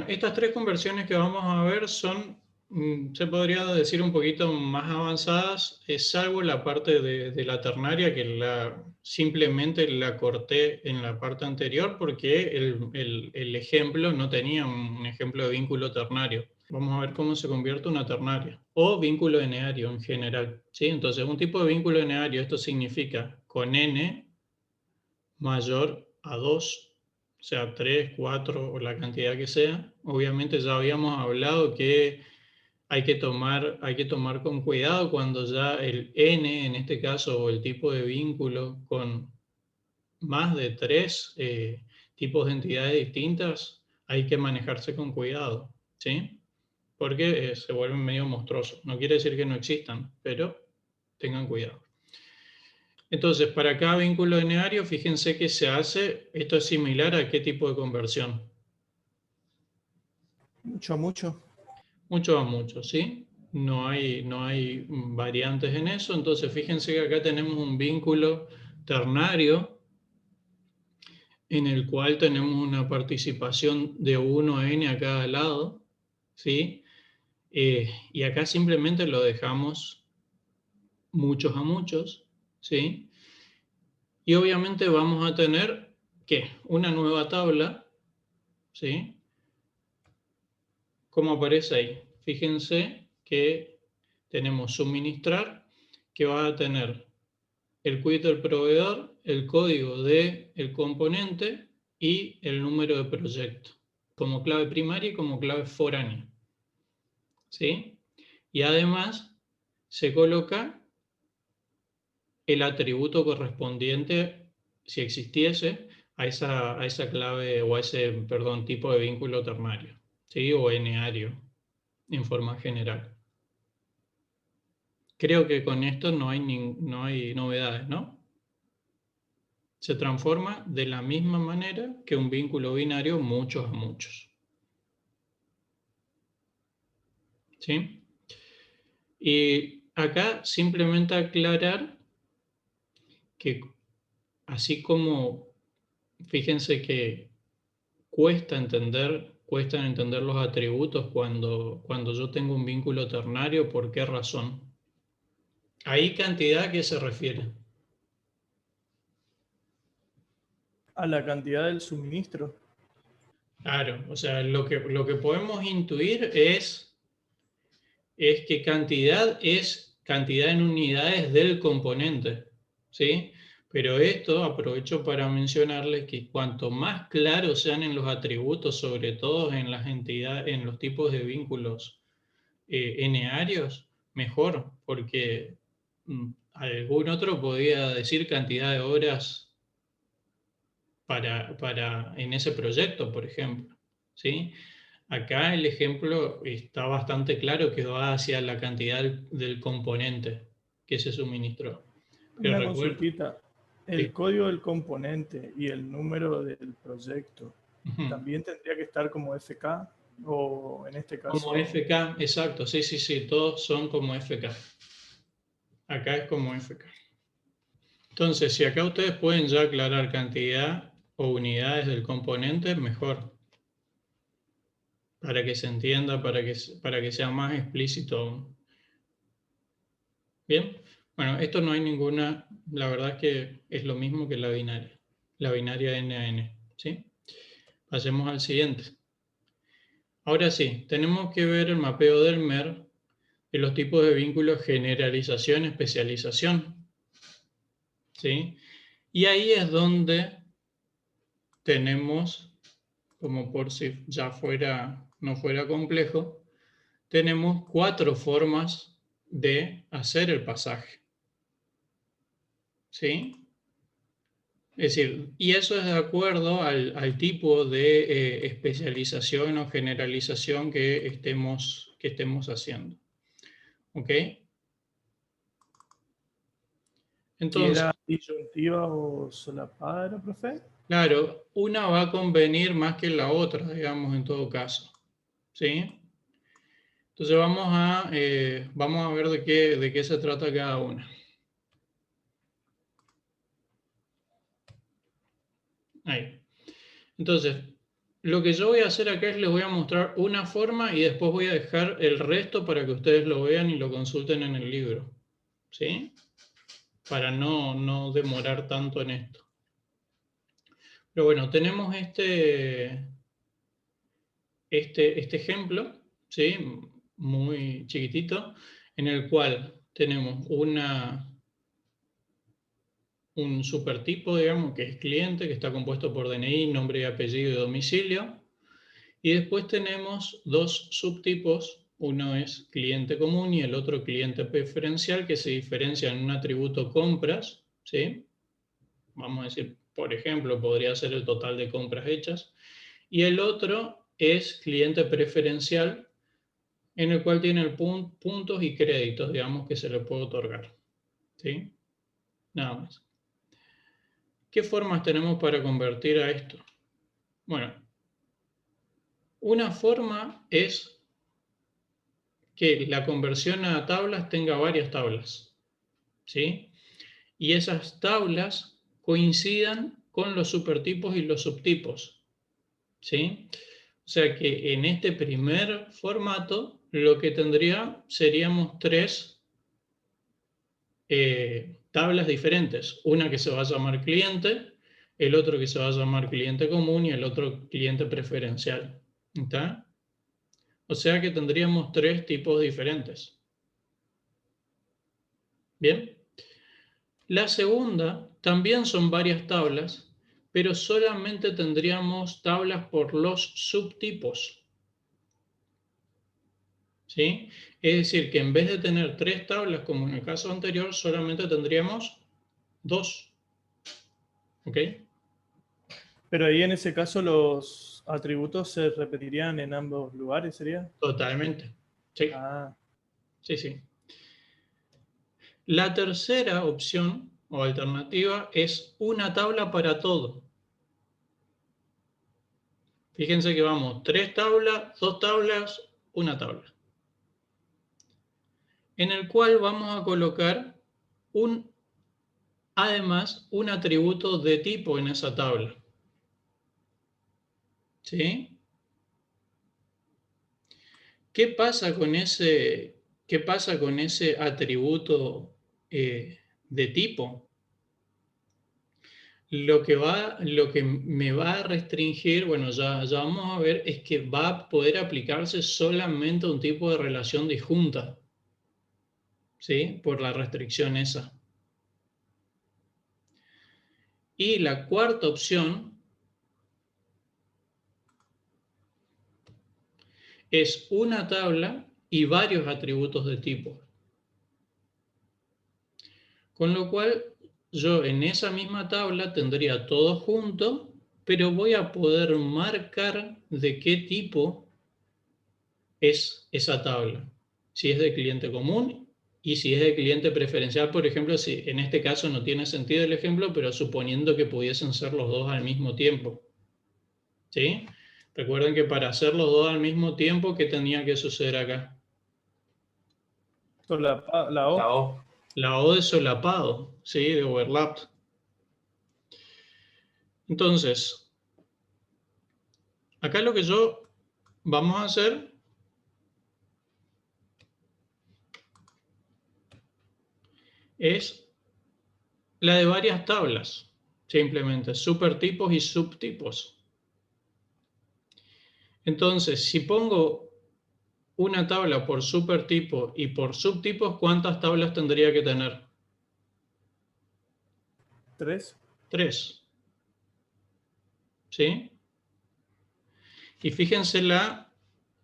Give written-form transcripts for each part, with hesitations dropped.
estas tres conversiones que vamos a ver son, se podría decir, un poquito más avanzadas, salvo la parte de la ternaria, que simplemente la corté en la parte anterior porque el ejemplo no tenía un ejemplo de vínculo ternario. Vamos a ver cómo se convierte una ternaria o vínculo eneario en general, ¿sí? Entonces, un tipo de vínculo eneario, esto significa con n mayor a 2, o sea, 3, 4 o la cantidad que sea. Obviamente ya habíamos hablado que hay que tomar con cuidado cuando ya el n, en este caso, o el tipo de vínculo con más de 3 tipos de entidades distintas, hay que manejarse con cuidado, ¿sí? Porque se vuelven medio monstruosos. No quiere decir que no existan, pero tengan cuidado. Entonces, para cada vínculo lineario, fíjense que se hace, esto es similar a qué tipo de conversión. Mucho a mucho. Mucho a mucho, ¿sí? No hay variantes en eso. Entonces, fíjense que acá tenemos un vínculo ternario en el cual tenemos una participación de 1 a n a cada lado, ¿sí? Y acá simplemente lo dejamos muchos a muchos, ¿sí? Y obviamente vamos a tener, ¿qué? Una nueva tabla, ¿sí? Como aparece ahí. Fíjense que tenemos suministrar, que va a tener el quit del proveedor, el código del componente y el número de proyecto, como clave primaria y como clave foránea, ¿sí? Y además se coloca el atributo correspondiente, si existiese, a esa clave o a ese, perdón, tipo de vínculo ternario, ¿sí? O eneario, en forma general. Creo que con esto no hay novedades, ¿no? Se transforma de la misma manera que un vínculo binario muchos a muchos, ¿sí? Y acá simplemente aclarar que así como, fíjense que cuestan entender los atributos cuando yo tengo un vínculo ternario, ¿por qué razón? ¿Ahí cantidad a qué se refiere? A la cantidad del suministro. Claro, o sea, lo que podemos intuir es que cantidad es cantidad en unidades del componente, ¿sí? Pero esto aprovecho para mencionarles que cuanto más claros sean en los atributos, sobre todo en las entidades, en los tipos de vínculos enearios, mejor, porque algún otro podría decir cantidad de horas en ese proyecto, por ejemplo, ¿sí? Acá el ejemplo está bastante claro que va hacia la cantidad del componente que se suministró. Pero Una recuerda, consultita. El sí. código del componente y el número del proyecto Ujú. también tendría que estar como FK o en este Como caso. FK, exacto, sí, sí, sí, todos son como FK. Acá es como FK. Entonces, si acá ustedes pueden ya aclarar cantidad o unidades del componente, mejor, para que se entienda, para que sea más explícito aún. Bien, bueno, esto no hay ninguna, la verdad es que es lo mismo que la binaria N a N, ¿sí? Pasemos al siguiente. Ahora sí, tenemos que ver el mapeo del MER en los tipos de vínculos generalización, especialización, ¿sí? Y ahí es donde tenemos, como por si ya no fuera complejo, tenemos 4 formas de hacer el pasaje, ¿sí? Es decir, y eso es de acuerdo al tipo de especialización o generalización que estemos haciendo. ¿Ok? Si Entonces, era disyuntiva o solapada, profe. claro, una va a convenir más que la otra, digamos, en todo caso. ¿Sí? Entonces vamos a ver de qué se trata cada una. Ahí. Entonces, lo que yo voy a hacer acá es les voy a mostrar una forma y después voy a dejar el resto para que ustedes lo vean y lo consulten en el libro. ¿Sí? Para no demorar tanto en esto. Pero bueno, tenemos este ejemplo, ¿sí? Muy chiquitito, en el cual tenemos un supertipo, digamos, que es cliente, que está compuesto por DNI, nombre y apellido y domicilio. Y después tenemos dos subtipos, uno es cliente común y el otro cliente preferencial, que se diferencian en un atributo compras, ¿sí? Vamos a decir, por ejemplo, podría ser el total de compras hechas. Y el otro es cliente preferencial, en el cual tiene puntos y créditos, digamos, que se le puede otorgar. ¿Sí? Nada más. ¿Qué formas tenemos para convertir a esto? Bueno, una forma es que la conversión a tablas tenga varias tablas. ¿Sí? Y esas tablas coincidan con los supertipos y los subtipos. ¿Sí? O sea que en este primer formato lo que tendría seríamos tres tablas diferentes. Una que se va a llamar cliente, el otro que se va a llamar cliente común y el otro cliente preferencial. ¿Está? O sea que tendríamos tres tipos diferentes. Bien. La segunda también son varias tablas, pero solamente tendríamos tablas por los subtipos. ¿Sí? Es decir, que en vez de tener tres tablas como en el caso anterior, solamente tendríamos dos. ¿Ok? Pero ahí en ese caso los atributos se repetirían en ambos lugares, ¿sería? Totalmente. Sí, Ah, sí, sí. La tercera opción o alternativa es una tabla para todo. Fíjense que vamos, tres tablas, dos tablas, una tabla. En el cual vamos a colocar además un atributo de tipo en esa tabla. ¿Sí? ¿Qué pasa con ese atributo de tipo? Lo que me va a restringir, bueno, ya vamos a ver, es que va a poder aplicarse solamente a un tipo de relación disjunta, ¿sí? Por la restricción esa. Y la cuarta opción es una tabla y varios atributos de tipo. Con lo cual, yo en esa misma tabla tendría todo junto, pero voy a poder marcar de qué tipo es esa tabla. Si es de cliente común y si es de cliente preferencial, por ejemplo, si en este caso no tiene sentido el ejemplo, pero suponiendo que pudiesen ser los dos al mismo tiempo. ¿Sí? Recuerden que para hacer los dos al mismo tiempo, ¿qué tenía que suceder acá? la O. La O. La O de solapado, ¿sí? De overlap. Entonces, acá lo que vamos a hacer es la de varias tablas, simplemente, supertipos y subtipos. Entonces, si pongo una tabla por supertipo y por subtipos, ¿cuántas tablas tendría que tener? 3. Tres. ¿Sí? Y fíjense la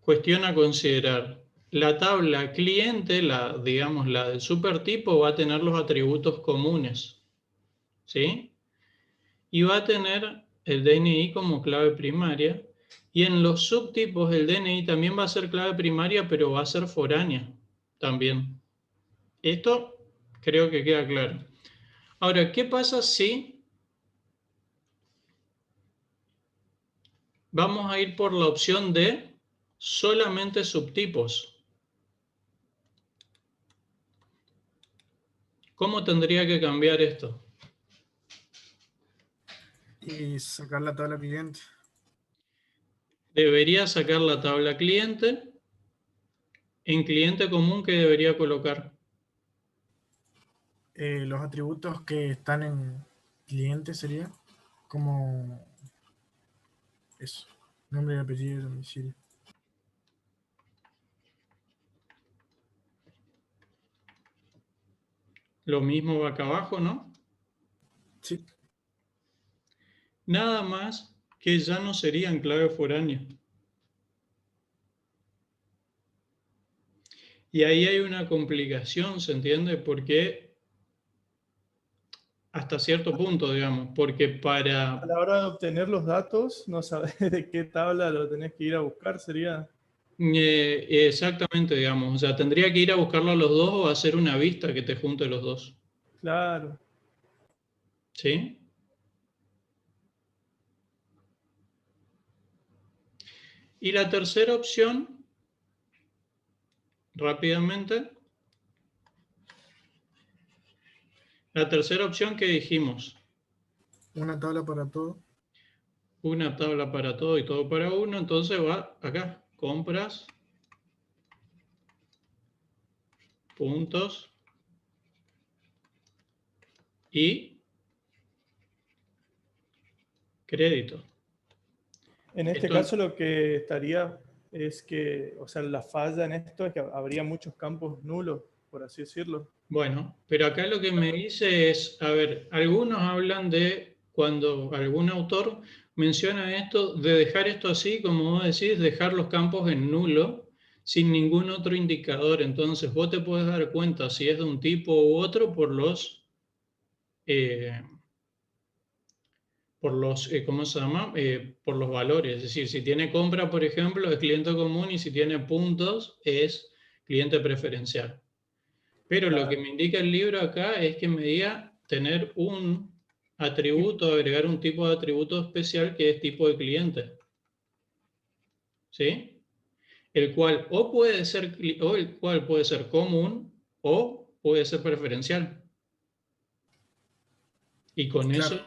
cuestión a considerar. La tabla cliente, digamos, la del supertipo, va a tener los atributos comunes. ¿Sí? Y va a tener el DNI como clave primaria. Y en los subtipos el DNI también va a ser clave primaria, pero va a ser foránea también. Esto creo que queda claro. Ahora, ¿qué pasa si vamos a ir por la opción de solamente subtipos? ¿Cómo tendría que cambiar esto? Y sacar la tabla cliente. debería sacar la tabla cliente. En cliente común, ¿qué debería colocar? Los atributos que están en cliente sería como eso. Nombre y apellido, domicilio. Lo mismo va acá abajo, ¿no? Sí. Nada más que ya no sería en clave foránea. Y ahí hay una complicación, ¿se entiende? Porque hasta cierto punto, digamos, porque A la hora de obtener los datos, no sabes de qué tabla lo tenés que ir a buscar, sería. exactamente, digamos, o sea, tendría que ir a buscarlo a los dos o hacer una vista que te junte los dos, Claro. ¿sí? Y la tercera opción, rápidamente, la tercera opción que dijimos, Una tabla para todo. una tabla para todo y todo para uno, entonces va acá, compras, puntos y crédito. En este Esto, caso lo que estaría es que, o sea, la falla en esto es que habría muchos campos nulos, por así decirlo. bueno, pero acá lo que me dice es, a ver, algunos hablan de cuando algún autor menciona esto, de dejar esto así, como vos decís, dejar los campos en nulo, sin ningún otro indicador. Entonces vos te puedes dar cuenta si es de un tipo u otro eh, ¿cómo se llama? Por los valores. Es decir, si tiene compra, por ejemplo, es cliente común y si tiene puntos, es cliente preferencial. Pero lo que Claro. me indica el libro acá es que me diga tener un atributo, agregar un tipo de atributo especial que es tipo de cliente. ¿Sí? El cual o puede ser, o el cual puede ser común o puede ser preferencial. Y con eso Claro.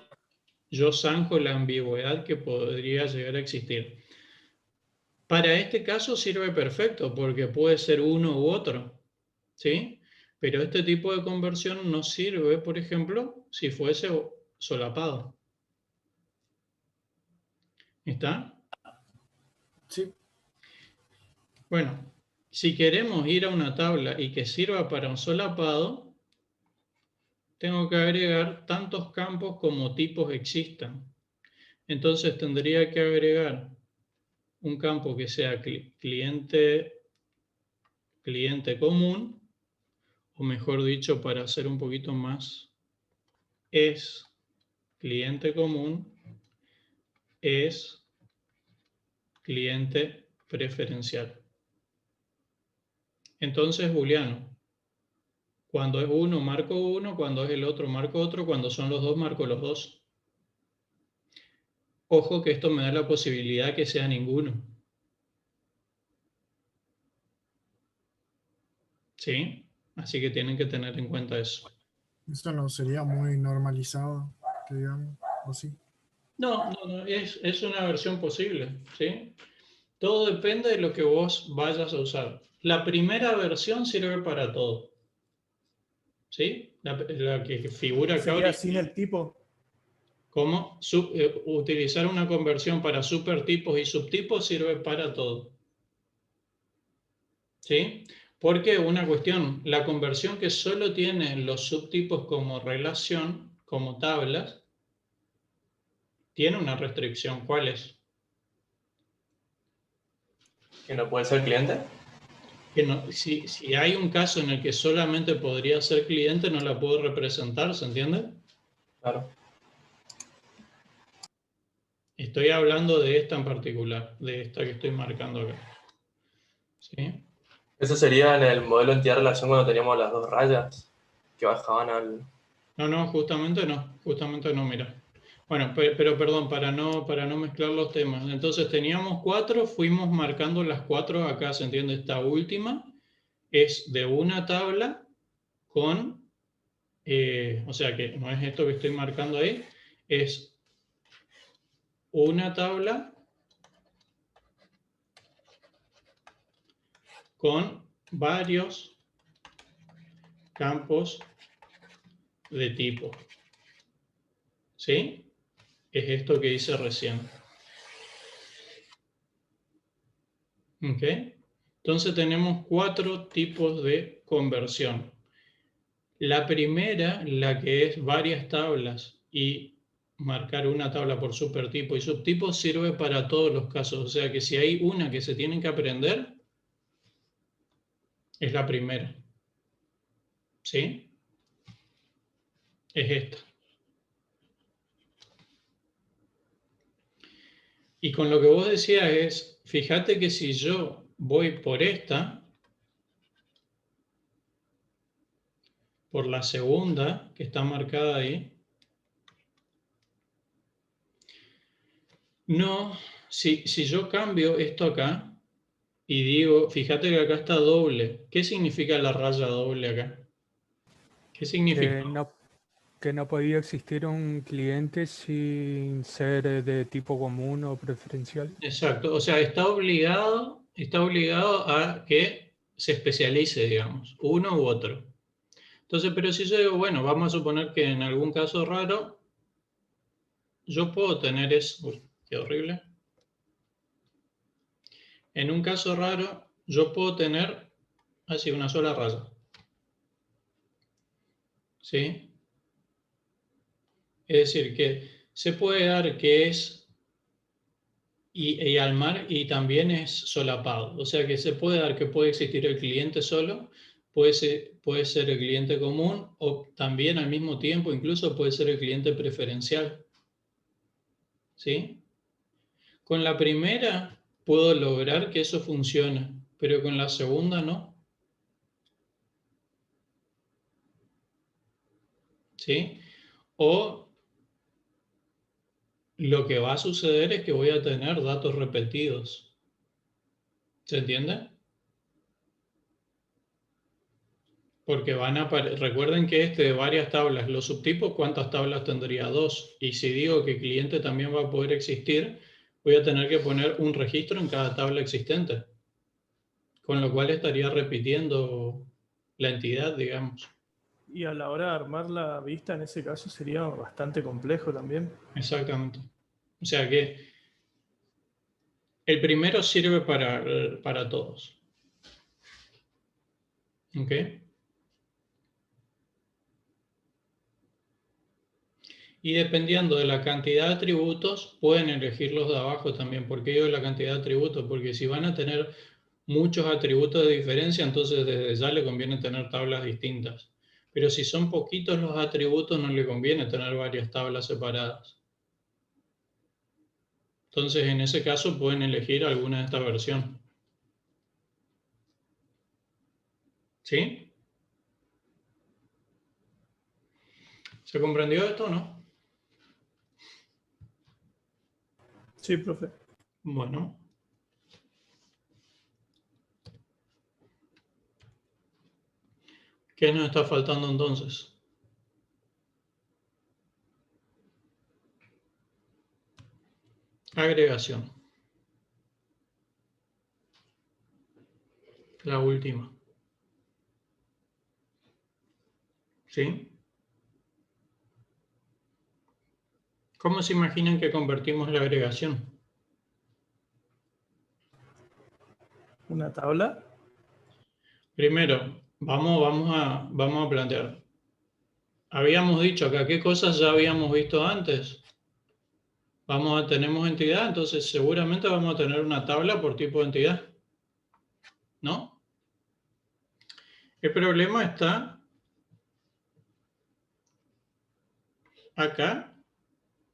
yo zanjo la ambigüedad que podría llegar a existir. Para este caso sirve perfecto porque puede ser uno u otro. ¿Sí? Pero este tipo de conversión no sirve, por ejemplo, si fuese solapado. ¿Está? Sí. Bueno, si queremos ir a una tabla y que sirva para un solapado, tengo que agregar tantos campos como tipos existan. Entonces tendría que agregar un campo que sea cliente común, o mejor dicho, para hacer un poquito más, es cliente común, es cliente preferencial. Entonces, booleano. Cuando es uno, marco uno, cuando es el otro, marco otro, cuando son los dos, marco los dos. Ojo que esto me da la posibilidad que sea ninguno. ¿Sí? Así que tienen que tener en cuenta eso. Esto no sería muy normalizado, que digamos, o sí. No, no, no, es una versión posible, ¿sí? Todo depende de lo que vos vayas a usar. La primera versión sirve para todo, ¿sí? La que figura acá Sería sin original. el tipo. Como utilizar una conversión para supertipos y subtipos sirve para todo. ¿Sí? Porque una cuestión, la conversión que solo tiene los subtipos como relación, como tablas, tiene una restricción. ¿Cuál es? ¿Que no puede ser cliente? Que no, si hay un caso en el que solamente podría ser cliente, no la puedo representar, ¿se entiende? Claro. Estoy hablando de esta en particular, de esta que estoy marcando acá. ¿Sí? Eso sería en el modelo entidad-relación cuando teníamos las dos rayas que bajaban al... No, justamente no, mira. Bueno, pero perdón, para no mezclar los temas. Entonces teníamos cuatro, fuimos marcando las cuatro acá, ¿se entiende? Esta última es de una tabla con, o sea que no es esto que estoy marcando ahí, es una tabla con varios campos de tipo. ¿Sí? Es esto que hice recién. ¿Ok? Entonces tenemos 4 tipos de conversión. La primera, la que es varias tablas y marcar una tabla por supertipo y subtipo, sirve para todos los casos. O sea que si hay una que se tienen que aprender, es la primera. ¿Sí? Es esta. Y con lo que vos decías es, fíjate que si yo voy por esta, por la segunda que está marcada ahí, no, si yo cambio esto acá y digo, fíjate que acá está doble, ¿qué significa la raya doble acá? ¿Qué significa? Que no podía existir un cliente sin ser de tipo común o preferencial. Exacto, o sea, está obligado a que se especialice, digamos, uno u otro. Entonces, pero si yo digo, bueno, vamos a suponer que en algún caso raro, yo puedo tener eso, uy, qué horrible. En un caso raro, yo puedo tener así una sola raya. ¿Sí? Es decir, que se puede dar que es y al mar y también es solapado. O sea que se puede dar que puede existir el cliente solo, puede ser el cliente común o también al mismo tiempo incluso puede ser el cliente preferencial. ¿Sí? Con la primera puedo lograr que eso funcione, pero con la segunda no. ¿Sí? O lo que va a suceder es que voy a tener datos repetidos. ¿Se entiende? Porque recuerden que este de varias tablas, los subtipos, ¿cuántas tablas tendría? 2. Y si digo que cliente también va a poder existir, voy a tener que poner un registro en cada tabla existente. Con lo cual estaría repitiendo la entidad, digamos. Y a la hora de armar la vista, en ese caso, sería bastante complejo también. Exactamente. O sea que el primero sirve para todos. ¿Ok? Y dependiendo de la cantidad de atributos, pueden elegir los de abajo también. ¿Por qué digo la cantidad de atributos? Porque si van a tener muchos atributos de diferencia, entonces desde ya le conviene tener tablas distintas. Pero si son poquitos los atributos, no le conviene tener varias tablas separadas. Entonces, en ese caso, pueden elegir alguna de esta versión. ¿Sí? ¿Se comprendió esto o no? Sí, profe. Bueno. ¿Qué nos está faltando entonces? Agregación. La última. ¿Sí? ¿Cómo se imaginan que convertimos la agregación? ¿Una tabla? Primero, vamos a plantear. Habíamos dicho acá qué cosas ya habíamos visto antes. Tenemos entidad, entonces seguramente vamos a tener una tabla por tipo de entidad. ¿No? El problema está acá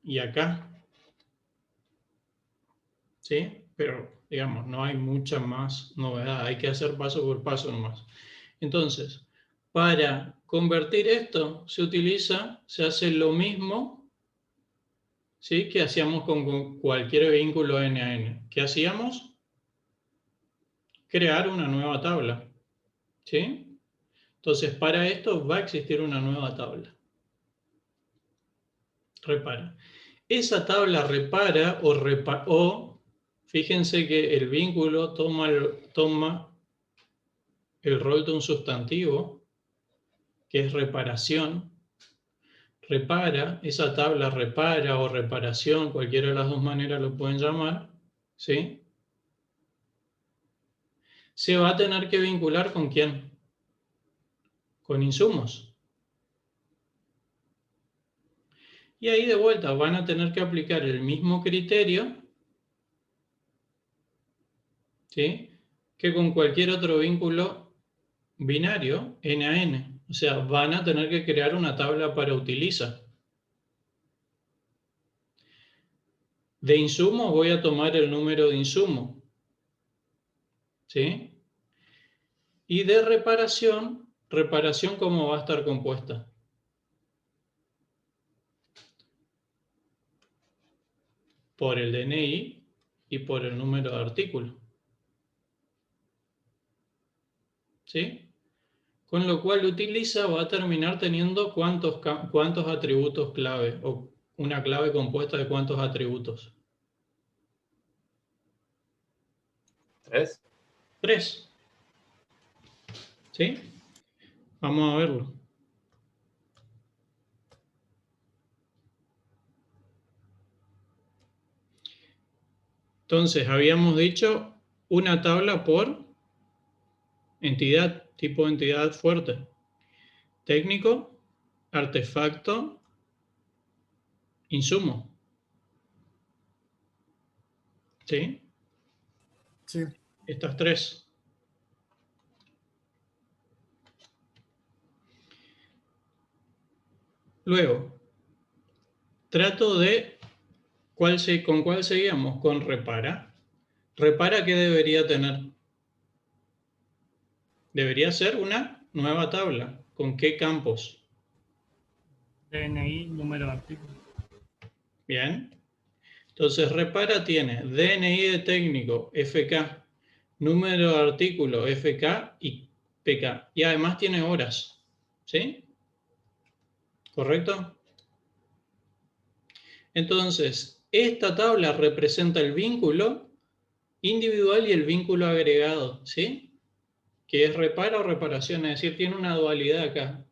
y acá. ¿Sí? Pero, digamos, no hay mucha más novedad. Hay que hacer paso por paso nomás. Entonces, para convertir esto se hace lo mismo, ¿sí?, que hacíamos con cualquier vínculo N a N. ¿Qué hacíamos? Crear una nueva tabla. ¿Sí? Entonces, para esto va a existir una nueva tabla. Repara. Esa tabla repara o fíjense que el vínculo toma el rol de un sustantivo, que es reparación. Repara, esa tabla repara o reparación, cualquiera de las dos maneras lo pueden llamar, ¿sí? Se va a tener que vincular ¿con quién? Con insumos. Y ahí de vuelta van a tener que aplicar el mismo criterio, ¿sí? Que con cualquier otro vínculo binario, N a N. O sea, van a tener que crear una tabla para utiliza. De insumo voy a tomar el número de insumo, ¿sí? Y de reparación, reparación ¿cómo va a estar compuesta? Por el DNI y por el número de artículo. ¿Sí? Con lo cual utiliza va a terminar teniendo cuántos atributos clave o una clave compuesta de cuántos atributos. 3. 3. ¿Sí? Vamos a verlo. Entonces, habíamos dicho una tabla por entidad, tipo de entidad fuerte. Técnico, artefacto, insumo. ¿Sí? Sí. Estas 3. Luego, trato de, ¿con cuál seguíamos? Con repara. Repara, ¿qué debería tener? Debería ser una nueva tabla. ¿Con qué campos? DNI, número de artículo. Bien. Entonces, repara tiene DNI de técnico, FK, número de artículo, FK y PK. Y además tiene horas. ¿Sí? ¿Correcto? Entonces, esta tabla representa el vínculo individual y el vínculo agregado, ¿sí? Que es repara o reparación, es decir, tiene una dualidad acá.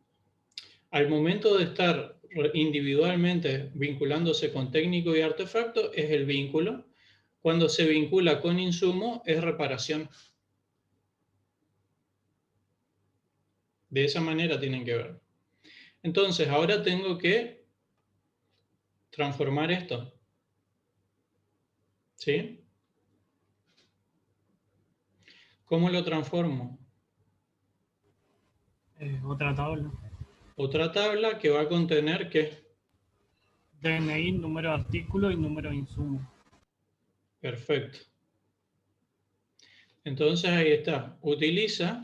Al momento de estar individualmente vinculándose con técnico y artefacto, es el vínculo. Cuando se vincula con insumo, es reparación. De esa manera tienen que ver. Entonces, ahora tengo que transformar esto. ¿Sí? ¿Cómo lo transformo? Otra tabla. Otra tabla que va a contener ¿qué? DNI, número de artículo y número de insumo. Perfecto. Entonces ahí está. Utiliza.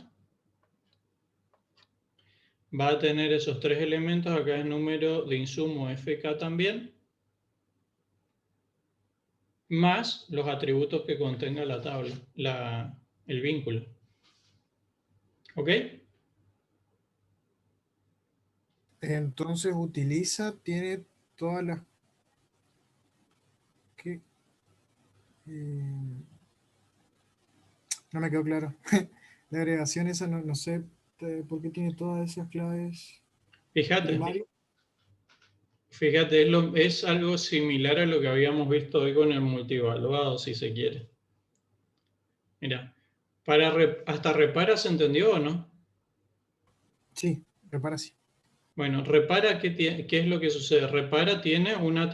Va a tener esos 3 elementos. Acá el número de insumo FK también. Más los atributos que contenga la tabla, el vínculo. ¿Ok? Entonces utiliza, tiene todas las... ¿Qué? No me quedó claro. La agregación esa, no sé por qué tiene todas esas claves Fíjate, primarias. es algo similar a lo que habíamos visto hoy con el multivaluado, si se quiere. Mira, hasta repara se entendió o no. Sí, repara sí. Bueno, repara, ¿qué es lo que sucede? Repara tiene una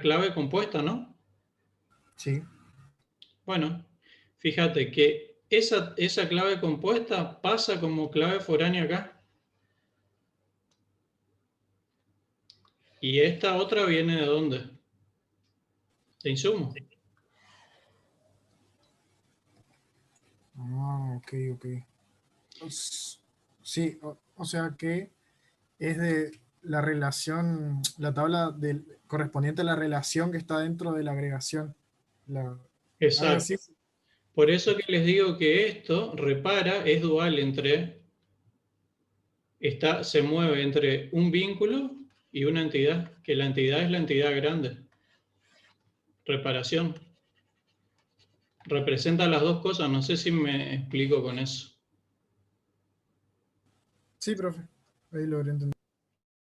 clave compuesta, ¿no? Sí. Bueno, fíjate que esa clave compuesta pasa como clave foránea acá. Y esta otra viene ¿de dónde? De insumo. Ah, ok. Sí, o sea que es de la relación, la tabla correspondiente a la relación que está dentro de la agregación. Algo Exacto. así. Por eso que les digo que esto, repara, es dual se mueve entre un vínculo y una entidad, que la entidad es la entidad grande. Reparación. representa las dos cosas, no sé si me explico con eso. Sí, profe. Ahí logré entender.